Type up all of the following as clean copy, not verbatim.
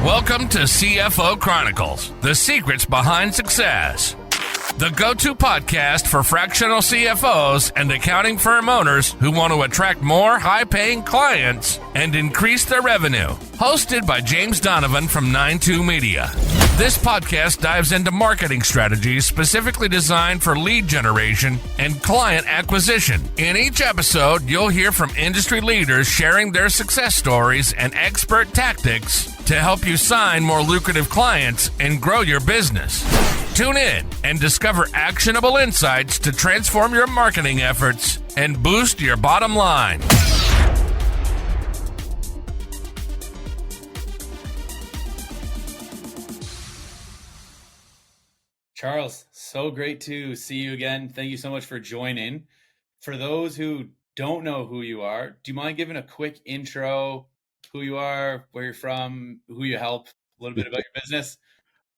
Welcome to CFO Chronicles, the secrets behind success. The go-to podcast for fractional CFOs and accounting firm owners who want to attract more high-paying clients and increase their revenue. Hosted by James Donovan from 92 Media. This podcast dives into marketing strategies specifically designed for lead generation and client acquisition. In each episode, you'll hear from industry leaders sharing their success stories and expert tactics to help you sign more lucrative clients and grow your business. Tune in and discover actionable insights to transform your marketing efforts and boost your bottom line. Charles, so great to see you again. Thank you so much for joining. For those who don't know who you are, do you mind giving a quick intro, who you are, where you're from, who you help, a little bit about your business?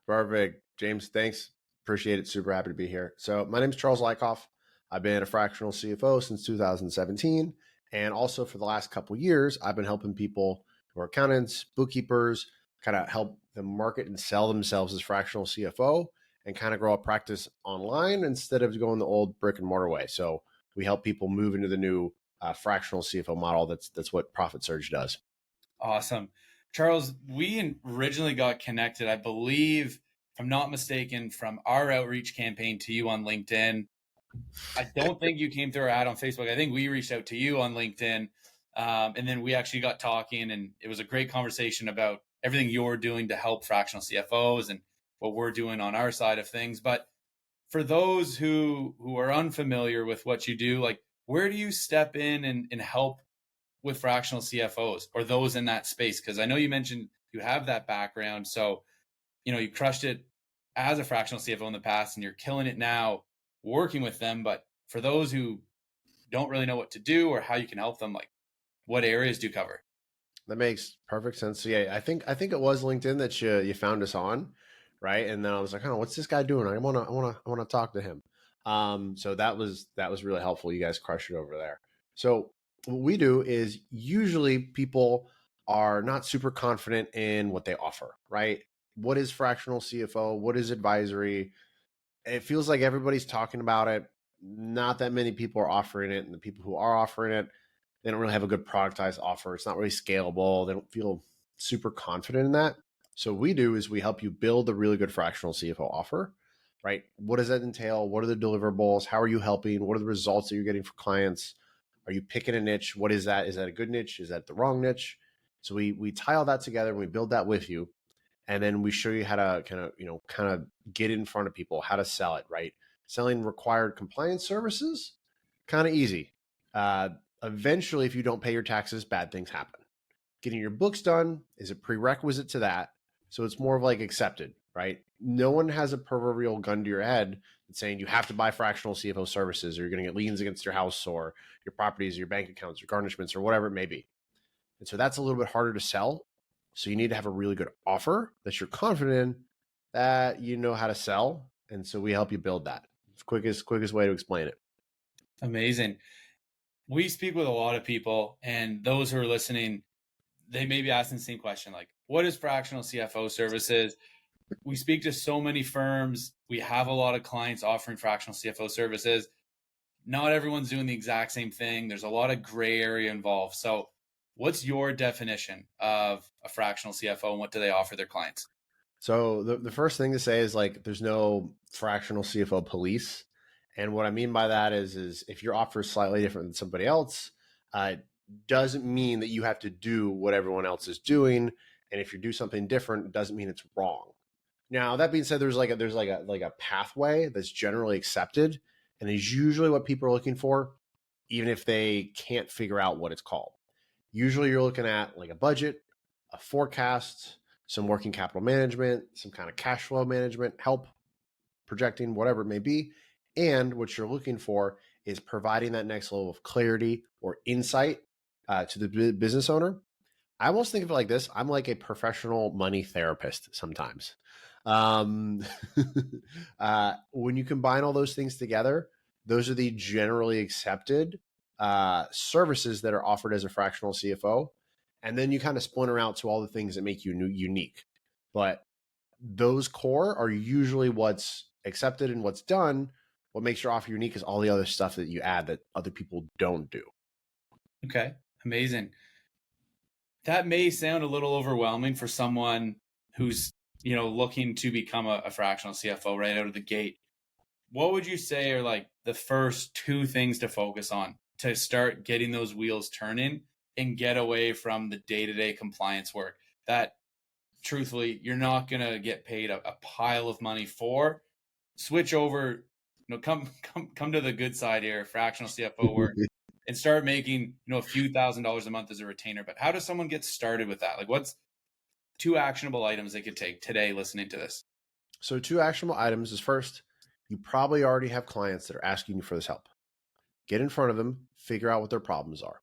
Perfect. James, thanks. Appreciate it. Super happy to be here. So my name is Charles Leikauf. I've been a fractional CFO since 2017. And also for the last couple of years, I've been helping people who are accountants, bookkeepers, kind of help them market and sell themselves as fractional CFO and kind of grow a practice online instead of going the old brick and mortar way. So we help people move into the new fractional CFO model. That's what Profit Surge does. Awesome. Charles, we originally got connected, I believe, if I'm not mistaken, from our outreach campaign to you on LinkedIn. I don't think you came through our ad on Facebook. I think we reached out to you on LinkedIn. And then we actually got talking, and it was a great conversation about everything you're doing to help fractional CFOs and what we're doing on our side of things. But for those who are unfamiliar with what you do, like, where do you step in and help with fractional CFOs or those in that space? Because I know you mentioned you have that background. So, you crushed it as a fractional CFO in the past and you're killing it now working with them. But for those who don't really know what to do or how you can help them, like, what areas do you cover? That makes perfect sense. So yeah, I think it was LinkedIn that you found us on, right? And then I was like, oh, what's this guy doing? I want to talk to him. So that was really helpful. You guys crushed it over there. So what we do is usually people are not super confident in what they offer, right? What is fractional CFO? What is advisory? It feels like everybody's talking about it. Not that many people are offering it. And the people who are offering it, they don't really have a good productized offer. It's not really scalable. They don't feel super confident in that. So what we do is we help you build a really good fractional CFO offer, right? What does that entail? What are the deliverables? How are you helping? What are the results that you're getting for clients? Are you picking a niche? What is that? Is that a good niche? Is that the wrong niche? So we tie all that together and we build that with you. And then we show you how to kind of get in front of people, how to sell it, right? Selling required compliance services, kind of easy. Eventually, if you don't pay your taxes, bad things happen. Getting your books done is a prerequisite to that. So it's more of like accepted, right? No one has a proverbial gun to your head that's saying you have to buy fractional CFO services or you're going to get liens against your house or your properties, or your bank accounts, or garnishments, or whatever it may be. And so that's a little bit harder to sell. So you need to have a really good offer that you're confident in, that you know how to sell. And so we help you build that. It's the quickest way to explain it. Amazing. We speak with a lot of people, and those who are listening, they may be asking the same question, like, what is fractional CFO services? We speak to so many firms. We have a lot of clients offering fractional CFO services. Not everyone's doing the exact same thing. There's a lot of gray area involved. So what's your definition of a fractional CFO and what do they offer their clients? So the first thing to say is, like, there's no fractional CFO police. And what I mean by that is if your offer is slightly different than somebody else, doesn't mean that you have to do what everyone else is doing. And if you do something different, it doesn't mean it's wrong. Now, that being said, there's a pathway that's generally accepted, and is usually what people are looking for, even if they can't figure out what it's called. Usually you're looking at like a budget, a forecast, some working capital management, some kind of cash flow management, help projecting, whatever it may be. And what you're looking for is providing that next level of clarity or insight to the business owner. I almost think of it like this. I'm like a professional money therapist sometimes. When you combine all those things together, those are the generally accepted services that are offered as a fractional CFO. And then you kind of splinter out to all the things that make you unique. But those core are usually what's accepted and what's done. What makes your offer unique is all the other stuff that you add that other people don't do. Okay, amazing. That may sound a little overwhelming for someone who's, looking to become a fractional CFO right out of the gate. What would you say are like the first two things to focus on to start getting those wheels turning and get away from the day-to-day compliance work that truthfully you're not going to get paid a pile of money for? Switch over, come to the good side here, fractional CFO work, and start making, a few $1,000s a month as a retainer. But how does someone get started with that? Like, what's two actionable items they could take today listening to this? So 2 actionable items is first, you probably already have clients that are asking you for this help. Get in front of them, figure out what their problems are.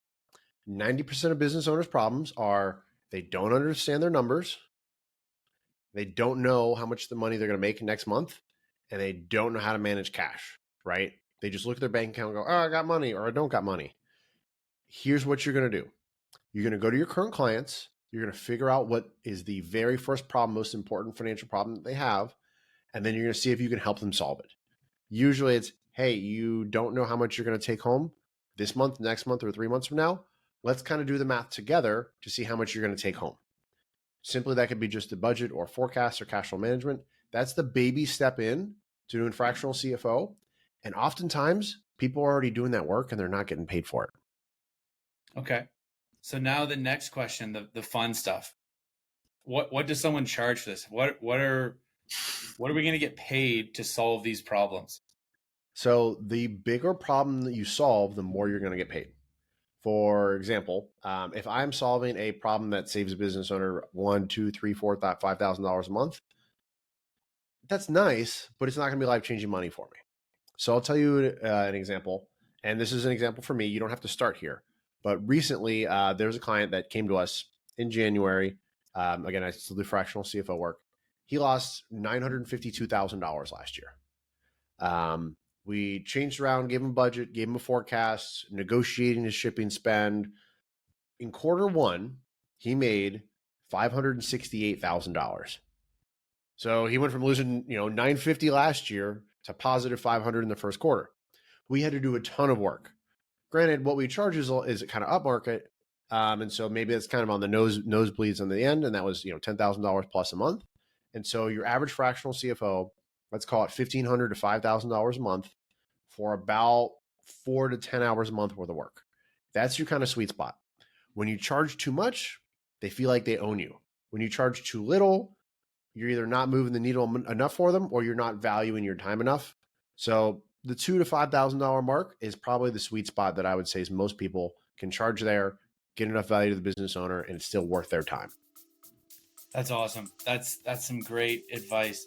90% of business owners' problems are they don't understand their numbers, they don't know how much the money they're going to make next month, and they don't know how to manage cash, right? They just look at their bank account and go, oh, I got money or I don't got money. Here's what you're going to do. You're going to go to your current clients. You're going to figure out what is the very first problem, most important financial problem that they have, and then you're going to see if you can help them solve it. Usually it's, hey, you don't know how much you're going to take home this month, next month, or 3 months from now. Let's kind of do the math together to see how much you're going to take home. Simply, that could be just a budget or forecast or cash flow management. That's the baby step in to doing fractional CFO. And oftentimes people are already doing that work and they're not getting paid for it. Okay. So now the next question, the fun stuff. What does someone charge for this? What are we going to get paid to solve these problems? So the bigger problem that you solve, the more you're going to get paid. For example, if I'm solving a problem that saves a business owner $1,000, $2,000, $3,000, $4,000, $5,000 a month, that's nice, but it's not going to be life-changing money for me. So I'll tell you an example, and this is an example for me. You don't have to start here, but recently there was a client that came to us in January. Again, I still do fractional CFO work. He lost $952,000 last year. We changed around, gave him a budget, gave him a forecast, negotiating his shipping spend. In quarter one, he made $568,000. So he went from losing, $950 last year to positive $500 in the first quarter. We had to do a ton of work. Granted, what we charge is kind of upmarket. And so maybe it's kind of on the nosebleeds on the end. And that was, $10,000 plus a month. And so your average fractional CFO, let's call it $1,500 to $5,000 a month for about 4 to 10 hours a month worth of work. That's your kind of sweet spot. When you charge too much, they feel like they own you. When you charge too little, you're either not moving the needle enough for them or you're not valuing your time enough. So the $2,000 to $5,000 mark is probably the sweet spot that I would say is most people can charge there, get enough value to the business owner, and it's still worth their time. That's awesome. That's some great advice.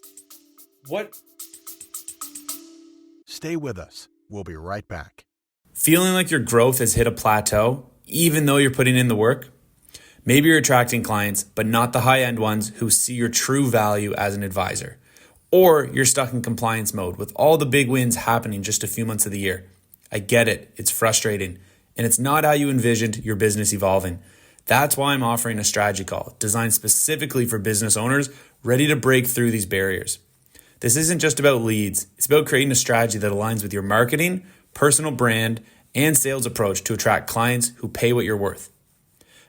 Stay with us. We'll be right back. Feeling like your growth has hit a plateau, even though you're putting in the work? Maybe you're attracting clients, but not the high-end ones who see your true value as an advisor. Or you're stuck in compliance mode with all the big wins happening just a few months of the year. I get it. It's frustrating. And it's not how you envisioned your business evolving. That's why I'm offering a strategy call designed specifically for business owners ready to break through these barriers. This isn't just about leads. It's about creating a strategy that aligns with your marketing, personal brand, and sales approach to attract clients who pay what you're worth.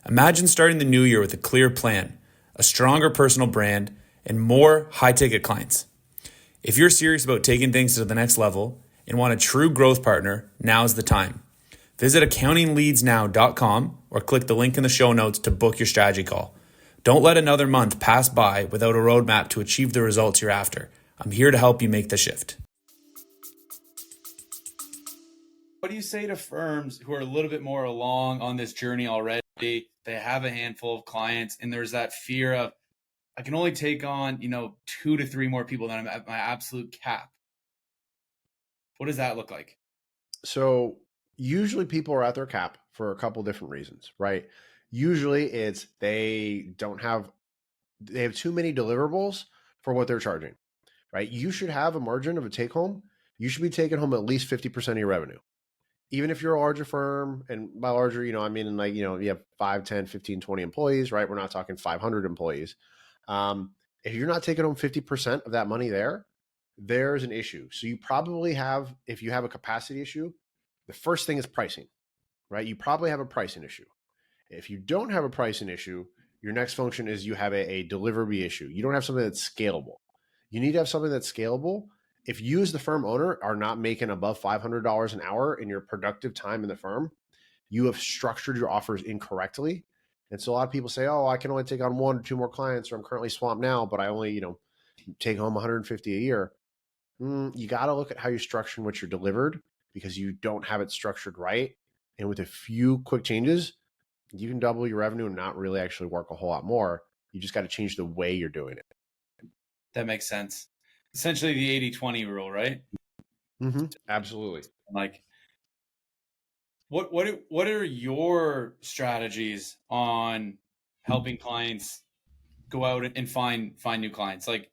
Imagine starting the new year with a clear plan, a stronger personal brand, and more high-ticket clients. If you're serious about taking things to the next level and want a true growth partner, now's the time. Visit accountingleadsnow.com or click the link in the show notes to book your strategy call. Don't let another month pass by without a roadmap to achieve the results you're after. I'm here to help you make the shift. What do you say to firms who are a little bit more along on this journey already? They have a handful of clients and there's that fear of, I can only take on, 2 to 3 more people than I'm at my absolute cap. What does that look like? So usually people are at their cap for a couple different reasons, right? Usually it's they have too many deliverables for what they're charging, right? You should have a margin of a take home. You should be taking home at least 50% of your revenue. Even if you're a larger firm, and by larger, I mean, you have 5, 10, 15, 20 employees, right? We're not talking 500 employees. If you're not taking home 50% of that money there's an issue. So you probably have, if you have a capacity issue, the first thing is pricing, right? You probably have a pricing issue. If you don't have a pricing issue, your next function is you have a delivery issue. You don't have something that's scalable. You need to have something that's scalable. If you as the firm owner are not making above $500 an hour in your productive time in the firm, you have structured your offers incorrectly. And so a lot of people say, oh, I can only take on 1 or 2 more clients, or I'm currently swamped now, but I only, take home 150 a year. You got to look at how you're structuring what you're delivered, because you don't have it structured right. And with a few quick changes, you can double your revenue and not really actually work a whole lot more. You just got to change the way you're doing it. That makes sense. Essentially the 80-20 rule, right? Absolutely. Like, what are your strategies on helping clients go out and find new clients? Like,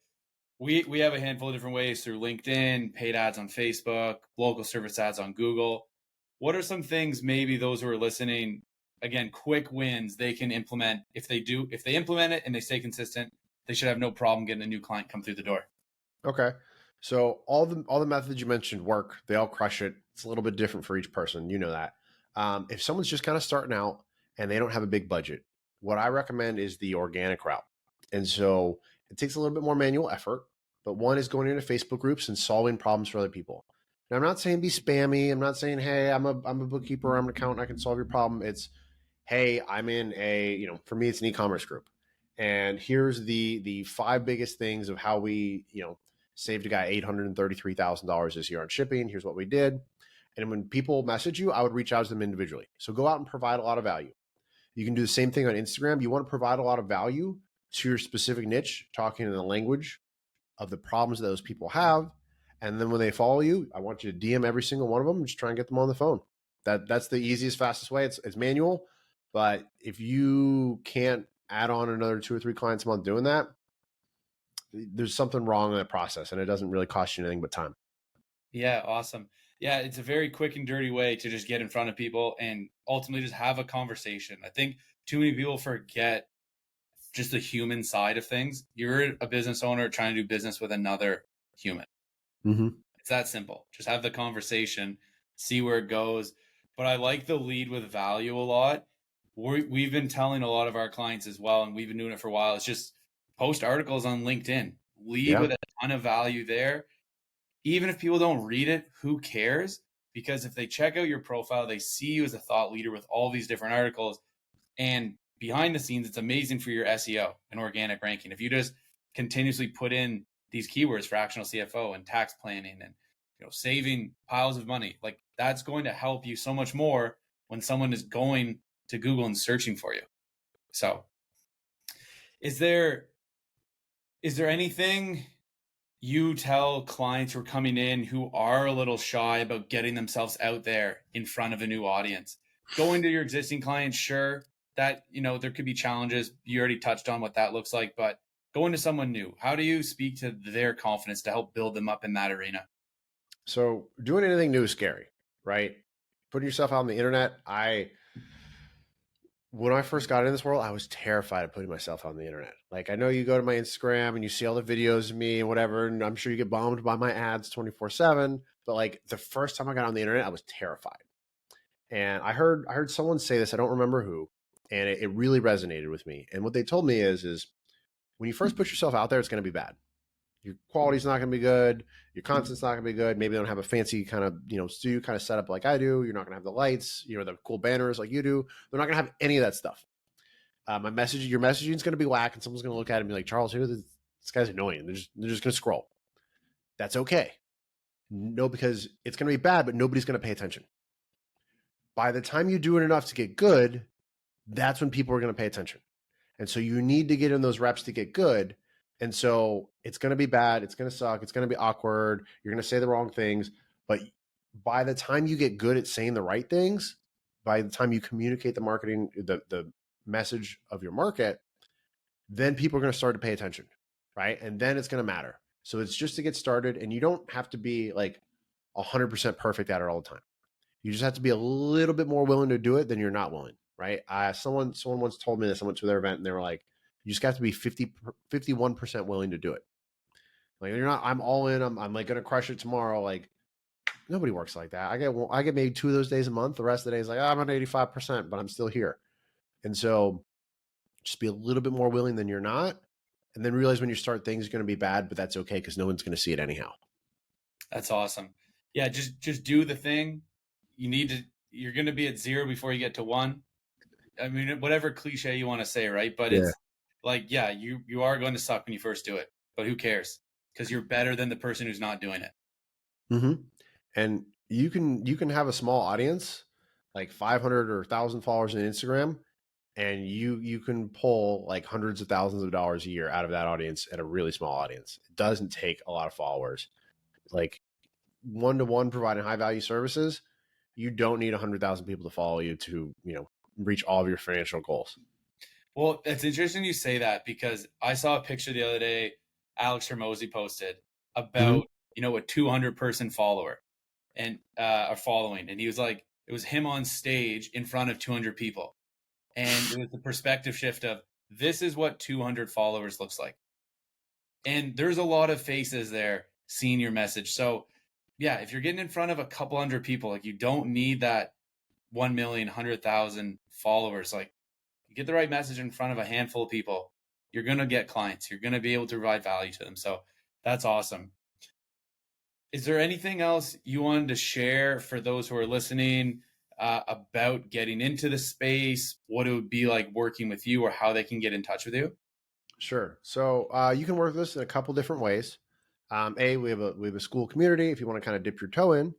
we have a handful of different ways through LinkedIn, paid ads on Facebook, local service ads on Google. What are some things maybe those who are listening, again, quick wins they can implement? If they implement it and they stay consistent, they should have no problem getting a new client come through the door. Okay. So all the methods you mentioned work. They all crush it. It's a little bit different for each person. You know that. If someone's just kind of starting out and they don't have a big budget, what I recommend is the organic route. And so it takes a little bit more manual effort, but one is going into Facebook groups and solving problems for other people. Now, I'm not saying be spammy. I'm not saying, hey, I'm a bookkeeper, I'm an accountant, I can solve your problem. It's, hey, I'm in for me, it's an e-commerce group. And here's the 5 biggest things of how we, saved a guy $833,000 this year on shipping. Here's what we did. And when people message you, I would reach out to them individually. So go out and provide a lot of value. You can do the same thing on Instagram. You want to provide a lot of value to your specific niche, talking in the language of the problems that those people have. And then when they follow you, I want you to DM every single one of them and just try and get them on the phone. That's the easiest, fastest way. It's manual, but if you can't add on another 2 or 3 clients a month doing that, there's something wrong in that process, and it doesn't really cost you anything but time. Yeah, awesome. Yeah, it's a very quick and dirty way to just get in front of people and ultimately just have a conversation. I think too many people forget just the human side of things. You're a business owner trying to do business with another human. It's that simple. Just have the conversation, see where it goes. But I like the lead with value a lot. We've been telling a lot of our clients as well, and we've been doing it for a while. It's just post articles on LinkedIn, lead with a ton of value there. Even if people don't read it, who cares? Because if they check out your profile, they see you as a thought leader with all these different articles. And behind the scenes, it's amazing for your SEO and organic ranking. If you just continuously put in these keywords, fractional CFO and tax planning and saving piles of money, like that's going to help you so much more when someone is going to Google and searching for you. So is there anything you tell clients who are coming in who are a little shy about getting themselves out there in front of a new audience? Going to your existing clients, sure, that there could be challenges. You already touched on what that looks like, but going to someone new, how do you speak to their confidence to help build them up in that arena? So doing anything new is scary, right? Putting yourself out on the internet. When I first got in this world, I was terrified of putting myself on the internet. Like, I know you go to my Instagram and you see all the videos of me and whatever, and I'm sure you get bombed by my ads 24/7. But like the first time I got on the internet, I was terrified. And I heard someone say this, I don't remember who, and it really resonated with me. And what they told me is when you first put yourself out there, it's going to be bad. Your quality's not going to be good. Your content's not going to be good. Maybe they don't have a fancy kind of, studio kind of setup like I do. You're not going to have the lights, the cool banners like you do. They're not going to have any of that stuff. Your messaging is going to be whack, and someone's going to look at it and be like, Charles, this guy's annoying. They're just going to scroll. That's okay. No, because it's going to be bad, but nobody's going to pay attention. By the time you do it enough to get good, that's when people are going to pay attention. And so you need to get in those reps to get good. And so it's going to be bad. It's going to suck. It's going to be awkward. You're going to say the wrong things. But by the time you get good at saying the right things, by the time you communicate the marketing, the message of your market, then people are going to start to pay attention, right? And then it's going to matter. So it's just to get started, and you don't have to be like 100% perfect at it all the time. You just have to be a little bit more willing to do it than you're not willing, right? Someone once told me this. I went to their event and they were like, You just have to be 51% willing to do it. Like you're not, I'm all in. I'm like going to crush it tomorrow. Like nobody works like that. I get maybe 2 of those days a month. The rest of the days, like I'm at 85%, but I'm still here. And so just be a little bit more willing than you're not. And then realize when you start things are going to be bad, but that's okay because no one's going to see it anyhow. That's awesome. Yeah, just do the thing. You're going to be at 0 before you get to 1. I mean, whatever cliche you want to say, right? But it's like, yeah, you are going to suck when you first do it, but who cares? Because you're better than the person who's not doing it. Mm-hmm. And you can have a small audience, like 500 or 1,000 followers on Instagram, and you can pull like hundreds of thousands of dollars a year out of that audience at a really small audience. It doesn't take a lot of followers. Like one-to-one providing high value services, you don't need 100,000 people to follow you to, reach all of your financial goals. Well, it's interesting you say that because I saw a picture the other day Alex Hermosi posted about, a 200 person follower and are following. And he was like, it was him on stage in front of 200 people. And it was the perspective shift of this is what 200 followers looks like. And there's a lot of faces there seeing your message. So yeah, if you're getting in front of a couple hundred people, like you don't need that 1 million, 100,000 followers. Like you get the right message in front of a handful of people, you're going to get clients. You're going to be able to provide value to them. So that's awesome. Is there anything else you wanted to share for those who are listening about getting into the space, what it would be like working with you or how they can get in touch with you? Sure. So you can work with us in a couple different ways. We have a school community if you want to kind of dip your toe in.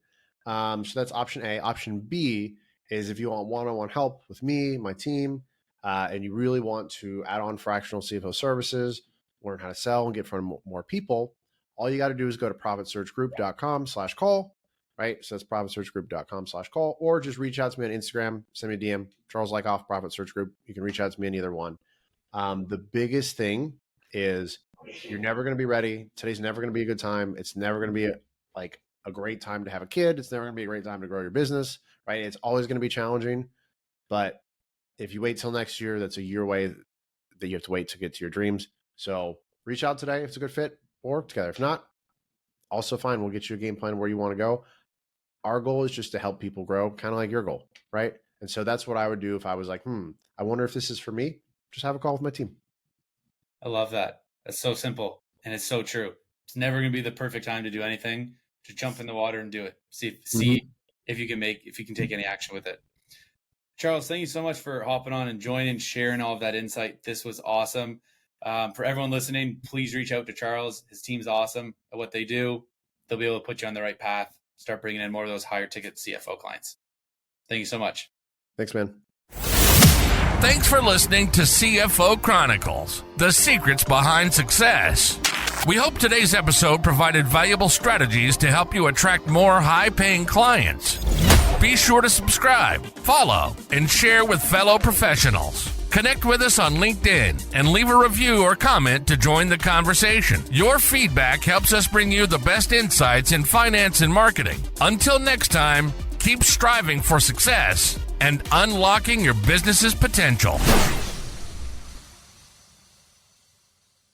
So that's option A. Option B is if you want one-on-one help with me, my team, and you really want to add on fractional CFO services, learn how to sell and get in front of more people, all you got to do is go to profitsearchgroup.com/call, right? So that's profitsearchgroup.com/call, or just reach out to me on Instagram, send me a DM, Charles Leikauf, Profit Search Group. You can reach out to me on either one. The biggest thing is you're never going to be ready. Today's never going to be a good time. It's never going to be a great time to have a kid. It's never going to be a great time to grow your business, right? It's always going to be challenging. But if you wait till next year, that's a year away that you have to wait to get to your dreams. So reach out today if it's a good fit, or work together. If not, also fine. We'll get you a game plan where you want to go. Our goal is just to help people grow, kind of like your goal, right? And so that's what I would do if I was like, I wonder if this is for me. Just have a call with my team. I love that. That's so simple. And it's so true. It's never going to be the perfect time to do anything. Just jump in the water and do it. See if you can take any action with it. Charles, thank you so much for hopping on and joining, sharing all of that insight. This was awesome. For everyone listening, please reach out to Charles. His team's awesome at what they do. They'll be able to put you on the right path, start bringing in more of those higher ticket CFO clients. Thank you so much. Thanks, man. Thanks for listening to CFO Chronicles, the secrets behind success. We hope today's episode provided valuable strategies to help you attract more high-paying clients. Be sure to subscribe, follow, and share with fellow professionals. Connect with us on LinkedIn and leave a review or comment to join the conversation. Your feedback helps us bring you the best insights in finance and marketing. Until next time, keep striving for success and unlocking your business's potential.